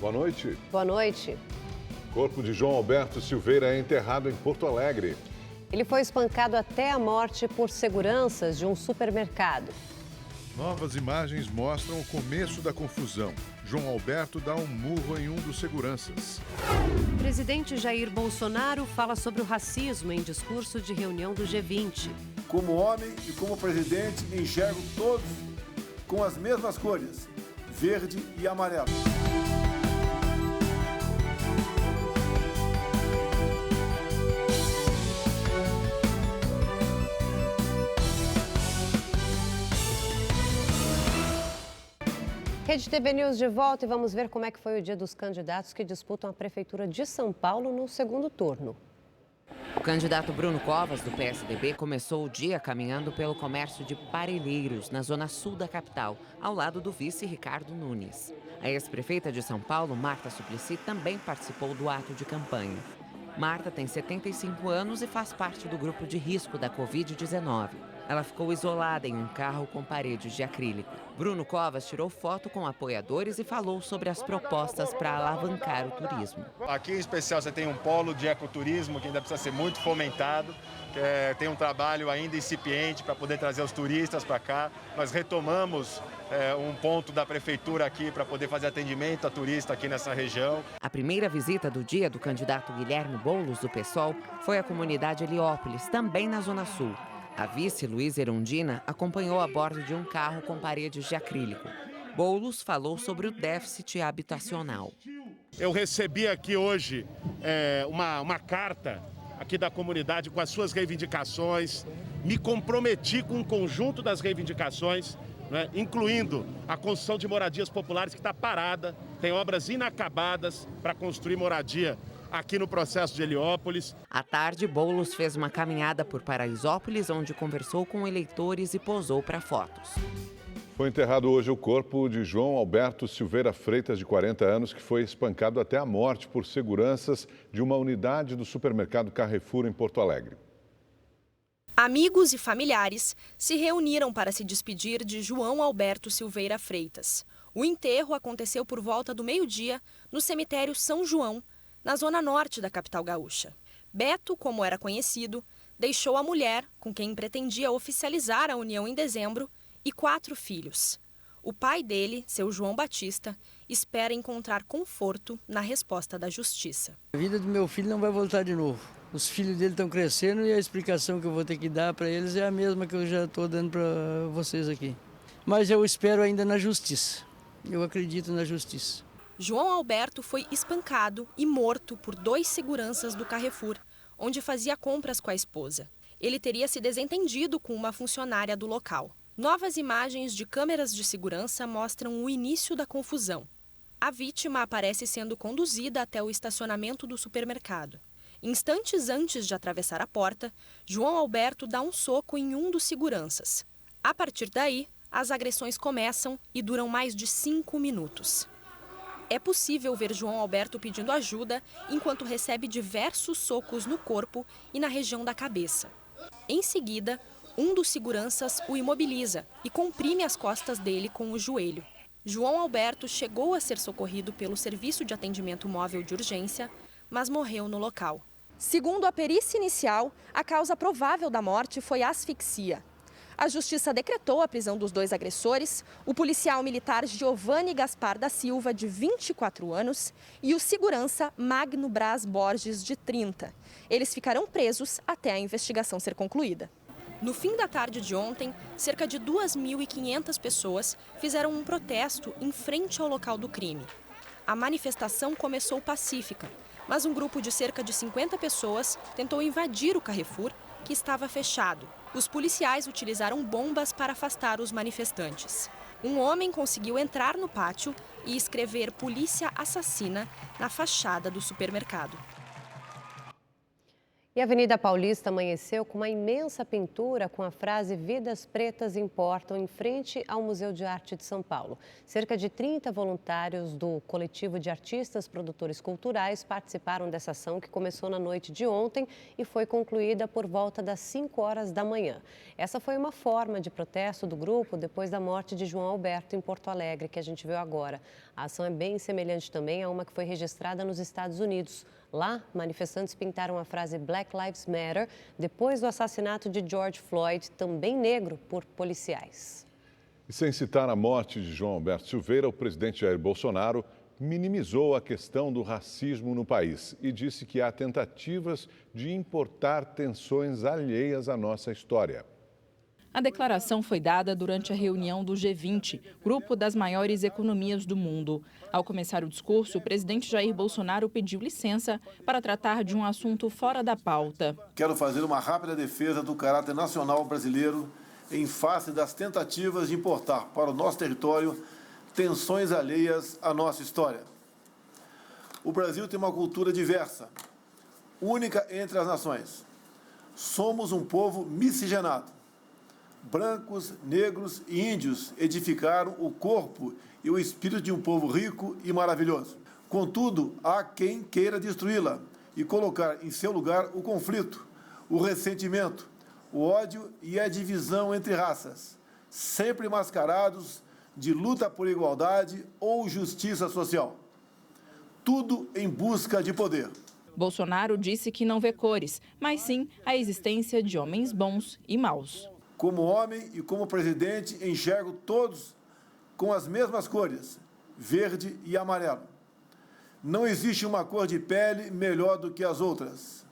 Boa noite. Boa noite. Corpo de João Alberto Silveira é enterrado em Porto Alegre. Ele foi espancado até a morte por seguranças de um supermercado. Novas imagens mostram o começo da confusão. João Alberto dá um murro em um dos seguranças. O presidente Jair Bolsonaro fala sobre o racismo em discurso de reunião do G20. Como homem e como presidente, me enxergo todos com as mesmas cores, verde e amarelo. Rede TV News de volta e vamos ver como é que foi o dia dos candidatos que disputam a Prefeitura de São Paulo no segundo turno. O candidato Bruno Covas, do PSDB, começou o dia caminhando pelo comércio de Parelheiros, na zona sul da capital, ao lado do vice Ricardo Nunes. A ex-prefeita de São Paulo, Marta Suplicy, também participou do ato de campanha. Marta tem 75 anos e faz parte do grupo de risco da Covid-19. Ela ficou isolada em um carro com paredes de acrílico. Bruno Covas tirou foto com apoiadores e falou sobre as propostas para alavancar o turismo. Aqui em especial você tem um polo de ecoturismo que ainda precisa ser muito fomentado. Tem um trabalho ainda incipiente para poder trazer os turistas para cá. Nós retomamos um ponto da prefeitura aqui para poder fazer atendimento a turista aqui nessa região. A primeira visita do dia do candidato Guilherme Boulos, do PSOL, foi à comunidade Heliópolis, também na Zona Sul. A vice, Luísa Erundina, acompanhou a bordo de um carro com paredes de acrílico. Boulos falou sobre o déficit habitacional. Eu recebi aqui hoje uma carta aqui da comunidade com as suas reivindicações. Me comprometi com o conjunto das reivindicações, né, incluindo a construção de moradias populares que está parada. Tem obras inacabadas para construir moradia aqui no processo de Heliópolis. À tarde, Boulos fez uma caminhada por Paraisópolis, onde conversou com eleitores e posou para fotos. Foi enterrado hoje o corpo de João Alberto Silveira Freitas, de 40 anos, que foi espancado até a morte por seguranças de uma unidade do supermercado Carrefour, em Porto Alegre. Amigos e familiares se reuniram para se despedir de João Alberto Silveira Freitas. O enterro aconteceu por volta do meio-dia no cemitério São João, na zona norte da capital gaúcha. Beto, como era conhecido, deixou a mulher, com quem pretendia oficializar a união em dezembro, e 4 filhos. O pai dele, seu João Batista, espera encontrar conforto na resposta da justiça. A vida do meu filho não vai voltar de novo. Os filhos dele estão crescendo e a explicação que eu vou ter que dar para eles é a mesma que eu já estou dando para vocês aqui. Mas eu espero ainda na justiça. Eu acredito na justiça. João Alberto foi espancado e morto por 2 seguranças do Carrefour, onde fazia compras com a esposa. Ele teria se desentendido com uma funcionária do local. Novas imagens de câmeras de segurança mostram o início da confusão. A vítima aparece sendo conduzida até o estacionamento do supermercado. Instantes antes de atravessar a porta, João Alberto dá um soco em um dos seguranças. A partir daí, as agressões começam e duram mais de 5 minutos. É possível ver João Alberto pedindo ajuda enquanto recebe diversos socos no corpo e na região da cabeça. Em seguida, um dos seguranças o imobiliza e comprime as costas dele com o joelho. João Alberto chegou a ser socorrido pelo Serviço de Atendimento Móvel de Urgência, mas morreu no local. Segundo a perícia inicial, a causa provável da morte foi asfixia. A justiça decretou a prisão dos 2 agressores, o policial militar Giovanni Gaspar da Silva, de 24 anos, e o segurança Magno Braz Borges, de 30. Eles ficarão presos até a investigação ser concluída. No fim da tarde de ontem, cerca de 2.500 pessoas fizeram um protesto em frente ao local do crime. A manifestação começou pacífica, mas um grupo de cerca de 50 pessoas tentou invadir o Carrefour, que estava fechado. Os policiais utilizaram bombas para afastar os manifestantes. Um homem conseguiu entrar no pátio e escrever "Polícia Assassina" na fachada do supermercado. E a Avenida Paulista amanheceu com uma imensa pintura com a frase "Vidas Pretas Importam" em frente ao Museu de Arte de São Paulo. Cerca de 30 voluntários do coletivo de artistas produtores culturais participaram dessa ação que começou na noite de ontem e foi concluída por volta das 5 horas da manhã. Essa foi uma forma de protesto do grupo depois da morte de João Alberto em Porto Alegre, que a gente viu agora. A ação é bem semelhante também a uma que foi registrada nos Estados Unidos. Lá, manifestantes pintaram a frase "Black Lives Matter" depois do assassinato de George Floyd, também negro, por policiais. E sem citar a morte de João Alberto Silveira, o presidente Jair Bolsonaro minimizou a questão do racismo no país e disse que há tentativas de importar tensões alheias à nossa história. A declaração foi dada durante a reunião do G20, grupo das maiores economias do mundo. Ao começar o discurso, o presidente Jair Bolsonaro pediu licença para tratar de um assunto fora da pauta. Quero fazer uma rápida defesa do caráter nacional brasileiro em face das tentativas de importar para o nosso território tensões alheias à nossa história. O Brasil tem uma cultura diversa, única entre as nações. Somos um povo miscigenado. Brancos, negros e índios edificaram o corpo e o espírito de um povo rico e maravilhoso. Contudo, há quem queira destruí-la e colocar em seu lugar o conflito, o ressentimento, o ódio e a divisão entre raças, sempre mascarados de luta por igualdade ou justiça social. Tudo em busca de poder. Bolsonaro disse que não vê cores, mas sim a existência de homens bons e maus. Como homem e como presidente, enxergo todos com as mesmas cores, verde e amarelo. Não existe uma cor de pele melhor do que as outras.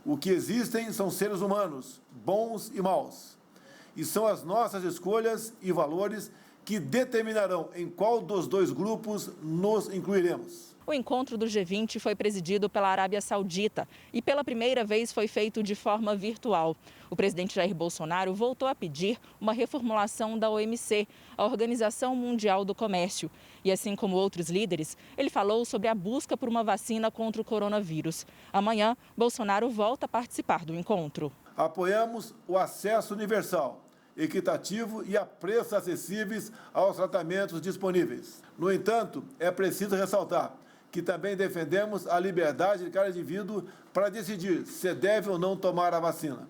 O que existem são seres humanos, bons e maus. E são as nossas escolhas e valores que determinarão em qual dos dois grupos nos incluiremos. O encontro do G20 foi presidido pela Arábia Saudita e pela primeira vez foi feito de forma virtual. O presidente Jair Bolsonaro voltou a pedir uma reformulação da OMC, a Organização Mundial do Comércio. E assim como outros líderes, ele falou sobre a busca por uma vacina contra o coronavírus. Amanhã, Bolsonaro volta a participar do encontro. Apoiamos o acesso universal, equitativo e a preços acessíveis aos tratamentos disponíveis. No entanto, é preciso ressaltar que também defendemos a liberdade de cada indivíduo para decidir se deve ou não tomar a vacina.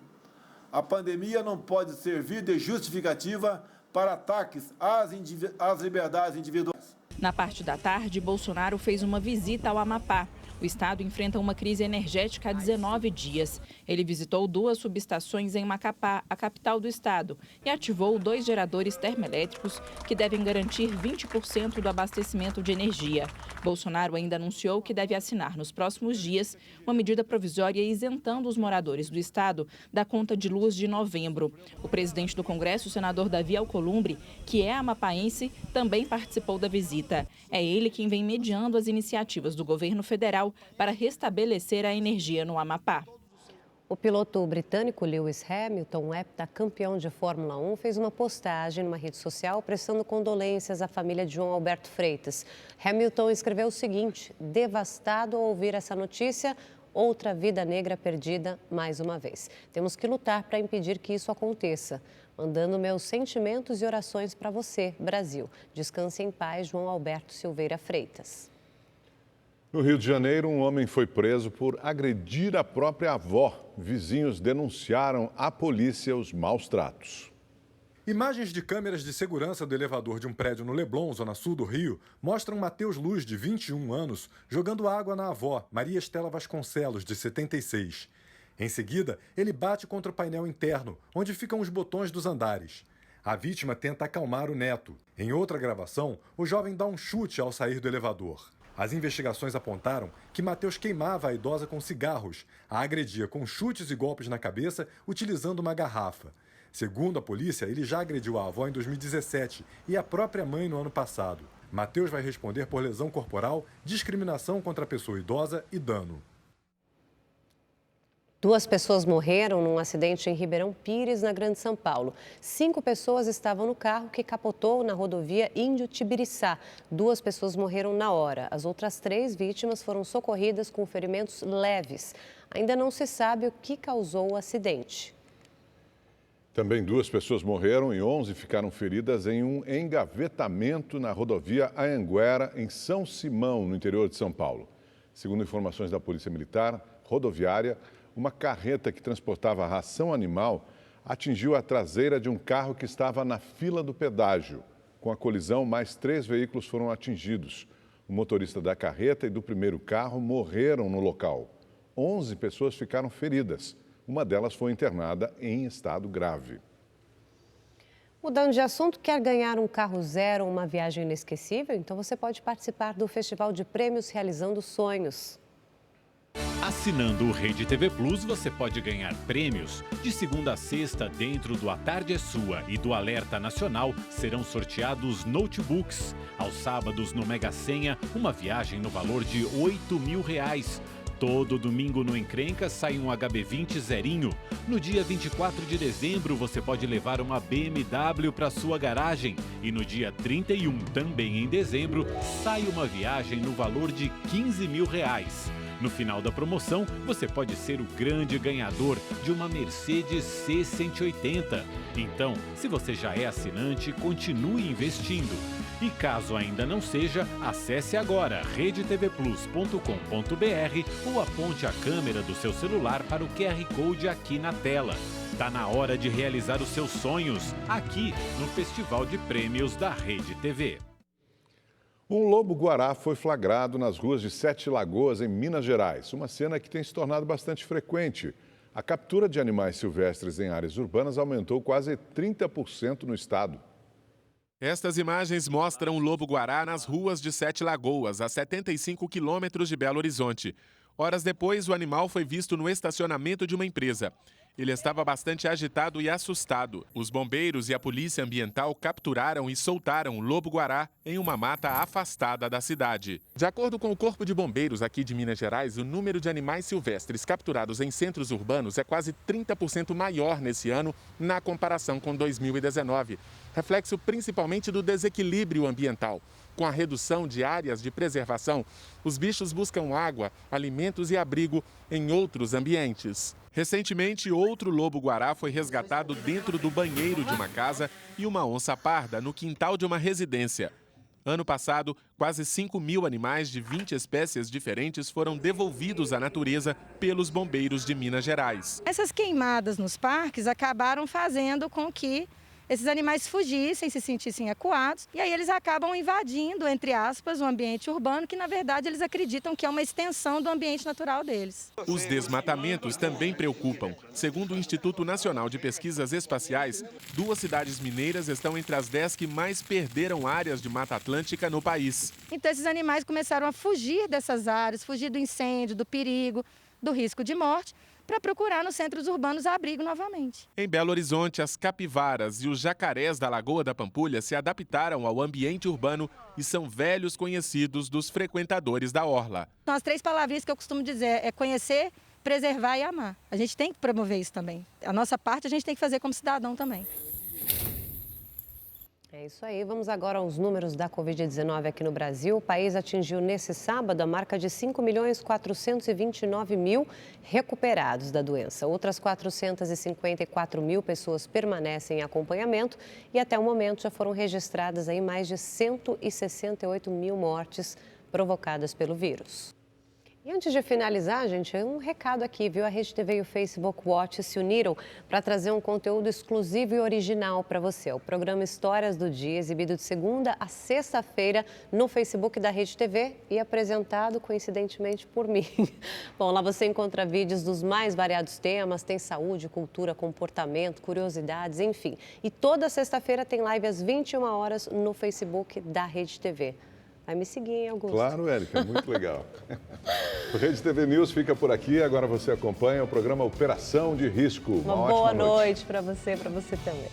A pandemia não pode servir de justificativa para ataques às liberdades individuais. Na parte da tarde, Bolsonaro fez uma visita ao Amapá. O estado enfrenta uma crise energética há 19 dias. Ele visitou 2 subestações em Macapá, a capital do estado, e ativou 2 geradores termoelétricos que devem garantir 20% do abastecimento de energia. Bolsonaro ainda anunciou que deve assinar nos próximos dias uma medida provisória isentando os moradores do estado da conta de luz de novembro. O presidente do Congresso, o senador Davi Alcolumbre, que é amapaense, também participou da visita. É ele quem vem mediando as iniciativas do governo federal para restabelecer a energia no Amapá. O piloto britânico Lewis Hamilton, heptacampeão de Fórmula 1, fez uma postagem numa rede social prestando condolências à família de João Alberto Freitas. Hamilton escreveu o seguinte: "Devastado ao ouvir essa notícia, outra vida negra perdida mais uma vez. Temos que lutar para impedir que isso aconteça. Mandando meus sentimentos e orações para você, Brasil. Descanse em paz, João Alberto Silveira Freitas." No Rio de Janeiro, um homem foi preso por agredir a própria avó. Vizinhos denunciaram à polícia os maus tratos. Imagens de câmeras de segurança do elevador de um prédio no Leblon, zona sul do Rio, mostram Matheus Luz, de 21 anos, jogando água na avó, Maria Estela Vasconcelos, de 76. Em seguida, ele bate contra o painel interno, onde ficam os botões dos andares. A vítima tenta acalmar o neto. Em outra gravação, o jovem dá um chute ao sair do elevador. As investigações apontaram que Matheus queimava a idosa com cigarros, a agredia com chutes e golpes na cabeça, utilizando uma garrafa. Segundo a polícia, ele já agrediu a avó em 2017 e a própria mãe no ano passado. Matheus vai responder por lesão corporal, discriminação contra a pessoa idosa e dano. 2 pessoas morreram num acidente em Ribeirão Pires, na Grande São Paulo. 5 pessoas estavam no carro que capotou na rodovia Índio-Tibiriçá. 2 pessoas morreram na hora. As outras 3 vítimas foram socorridas com ferimentos leves. Ainda não se sabe o que causou o acidente. Também 2 pessoas morreram e 11 ficaram feridas em um engavetamento na rodovia Anhanguera, em São Simão, no interior de São Paulo. Segundo informações da Polícia Militar Rodoviária, uma carreta que transportava ração animal atingiu a traseira de um carro que estava na fila do pedágio. Com a colisão, mais 3 veículos foram atingidos. O motorista da carreta e do primeiro carro morreram no local. 11 pessoas ficaram feridas. Uma delas foi internada em estado grave. Mudando de assunto, quer ganhar um carro zero ou uma viagem inesquecível? Então você pode participar do Festival de Prêmios Realizando Sonhos. Assinando o Rede TV Plus, você pode ganhar prêmios. De segunda a sexta, dentro do A Tarde é Sua e do Alerta Nacional, serão sorteados notebooks. Aos sábados, no Mega Senha, uma viagem no valor de R$8.000. Todo domingo no Encrenca sai um HB20 zerinho. No dia 24 de dezembro, você pode levar uma BMW para sua garagem. E no dia 31, também em dezembro, sai uma viagem no valor de R$15.000. No final da promoção, você pode ser o grande ganhador de uma Mercedes C180. Então, se você já é assinante, continue investindo. E caso ainda não seja, acesse agora redetvplus.com.br ou aponte a câmera do seu celular para o QR Code aqui na tela. Tá na hora de realizar os seus sonhos, aqui no Festival de Prêmios da Rede TV. Um lobo-guará foi flagrado nas ruas de Sete Lagoas, em Minas Gerais. Uma cena que tem se tornado bastante frequente. A captura de animais silvestres em áreas urbanas aumentou quase 30% no estado. Estas imagens mostram o lobo-guará nas ruas de Sete Lagoas, a 75 quilômetros de Belo Horizonte. Horas depois, o animal foi visto no estacionamento de uma empresa. Ele estava bastante agitado e assustado. Os bombeiros e a polícia ambiental capturaram e soltaram o lobo-guará em uma mata afastada da cidade. De acordo com o Corpo de Bombeiros aqui de Minas Gerais, o número de animais silvestres capturados em centros urbanos é quase 30% maior nesse ano na comparação com 2019. Reflexo principalmente do desequilíbrio ambiental. Com a redução de áreas de preservação, os bichos buscam água, alimentos e abrigo em outros ambientes. Recentemente, outro lobo-guará foi resgatado dentro do banheiro de uma casa e uma onça-parda no quintal de uma residência. Ano passado, quase 5.000 animais de 20 espécies diferentes foram devolvidos à natureza pelos bombeiros de Minas Gerais. Essas queimadas nos parques acabaram fazendo com que esses animais fugissem, se sentissem acuados, e aí eles acabam invadindo, entre aspas, o ambiente urbano, que na verdade eles acreditam que é uma extensão do ambiente natural deles. Os desmatamentos também preocupam. Segundo o Instituto Nacional de Pesquisas Espaciais, 2 cidades mineiras estão entre as 10 que mais perderam áreas de Mata Atlântica no país. Então esses animais começaram a fugir dessas áreas, fugir do incêndio, do perigo, do risco de morte, para procurar nos centros urbanos abrigo novamente. Em Belo Horizonte, as capivaras e os jacarés da Lagoa da Pampulha se adaptaram ao ambiente urbano e são velhos conhecidos dos frequentadores da orla. Então, as 3 palavrinhas que eu costumo dizer é conhecer, preservar e amar. A gente tem que promover isso também. A nossa parte a gente tem que fazer como cidadão também. É isso aí. Vamos agora aos números da Covid-19 aqui no Brasil. O país atingiu nesse sábado a marca de 5.429.000 recuperados da doença. Outras 454.000 pessoas permanecem em acompanhamento e até o momento já foram registradas aí mais de 168.000 mortes provocadas pelo vírus. E antes de finalizar, gente, um recado aqui, viu? A Rede TV e o Facebook Watch se uniram para trazer um conteúdo exclusivo e original para você. O programa Histórias do Dia, exibido de segunda a sexta-feira no Facebook da Rede TV e apresentado, coincidentemente, por mim. Bom, lá você encontra vídeos dos mais variados temas, tem saúde, cultura, comportamento, curiosidades, enfim. E toda sexta-feira tem live às 21 horas no Facebook da Rede TV. Vai me seguir, hein, Augusto? Claro, Érica, muito legal. O Rede TV News fica por aqui. Agora você acompanha o programa Operação de Risco. Uma boa noite para você também.